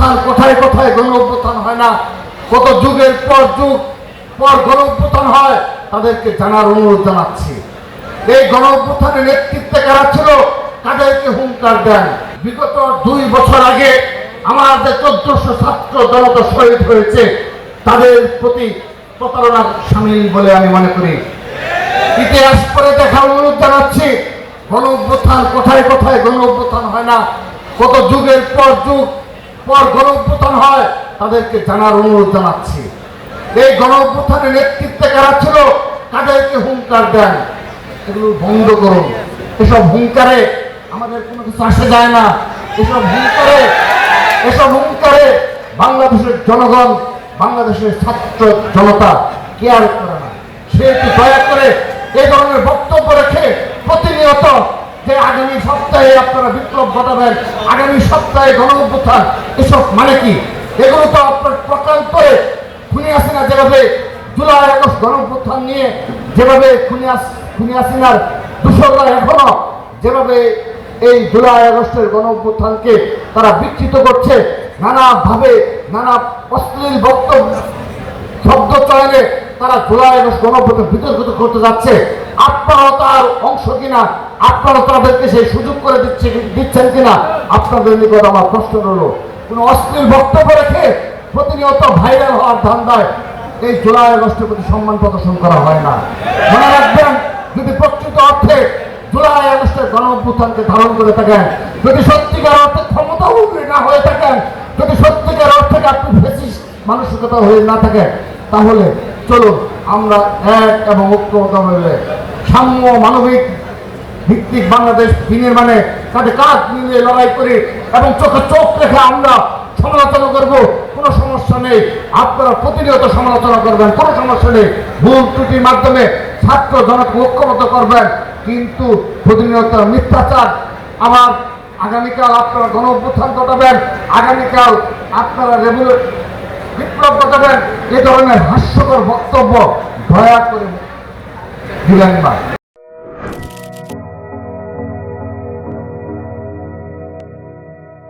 অভ্যুত্থান কোথায় কোথায় গণ অভ্যুত্থান হয় না, কত যুগের পর যুগ পর গণ অভ্যুত্থান হয়, তাদেরকে জানার অনুরোধ জানাচ্ছি। এই গণ অভ্যুত্থানের নেতৃত্বে কারা ছিল, তাদেরকে হুঙ্কার দেন। বিগত 2 বছর আগে আমার যে 1400 ছাত্র জনতা শহীদ হয়েছে, তাদের প্রতি প্রতারণা সামিল বলে আমি মনে করি। ইতিহাস পড়ে দেখার অনুরোধ জানাচ্ছি। গণ অভ্যুত্থান কোথায় কোথায় গণ অভ্যুত্থান হয় না, কত যুগের পর যুগ পর গণ অভ্যুত্থান হয়, তাদেরকে জানার অনুরোধ জানাচ্ছি। এই গণ অভ্যুত্থানের নেতৃত্বে কারা ছিল, তাদেরকে হুঙ্কার দেন। এগুলো বন্ধ করুন। এসব হুঙ্কারে আমাদের কোনো কিছু আসে যায় না। এসব হুঙ্কারে বাংলাদেশের জনগণ, বাংলাদেশের ছাত্র জনতা কেয়ার করে না। সেহেতু দয়া করে এই ধরনের বক্তব্য রেখে প্রতিনিয়ত যে আগামী সপ্তাহে আপনারা বিপ্লব ঘটাবেন, আগামী সপ্তাহে গণ অভ্যুত্থান, এসব মানে কি? এগুলো তো আপনার প্রকল্পে খুনি হাসিনা যেভাবে জুলাই আগস্ট গণ অভ্যুত্থান নিয়ে যেভাবে খুনি হাসিনার দূষণরা এখনো যেভাবে এই জুলাই আগস্টের গণ অভ্যুত্থানকে তারা বিকৃত করছে, নানাভাবে নানা অশ্লীল বক্তব্য শব্দ চয়নে তারা জুলাই আগস্ট গণ অভ্যুত্থান বিতর্কিত করতে যাচ্ছে। আপনারা তার অংশ কিনা, আপনারা তাদেরকে সেই সুযোগ করে দিচ্ছেন কিনা, আপনাদের নিকট আমার প্রশ্ন রইল। কোনো অশ্লীল বক্তব্য রেখে প্রতিনিয়ত ভাইরাল হওয়ার ধান্দায় এই জুলাই আগস্টের প্রতি সম্মান প্রদর্শন করা হয় না। মনে রাখবেন, যদি প্রকৃত অর্থে জুলাই আগস্টের গণ অভ্যুত্থানকে ধারণ করে থাকেন, যদি সত্যিকার অর্থে ক্ষমতা না হয়ে থাকেন, যদি সত্যিকার অর্থে আপনি ফ্যাসিস্ট মানসিকতা হয়ে না থাকেন, তাহলে চলুন আমরা এক এবং ঐক্যবদ্ধ হয়ে সাম্য মানবিক ভিত্তিক বাংলাদেশ বিনির্মাণে কাঁধে কাঁধ মিলিয়ে লড়াই করি এবং চোখে চোখ রেখে আমরা সমালোচনা করব। কোনো সমস্যা নেই, আপনারা প্রতিনিয়ত সমালোচনা করবেন, কোনো সমস্যা নেই। ভুল ত্রুটির মাধ্যমে ছাত্র জনকে ঐক্যবদ্ধ করবেন, কিন্তু প্রতিনিয়ত মিথ্যাচার। আবার আগামীকাল আপনারা গণ অভ্যুত্থান ঘটাবেন, আগামীকাল আপনারা বিপ্লব ঘটাবেন, এ ধরনের হাস্যকর বক্তব্য দয়া করে দিলেন না।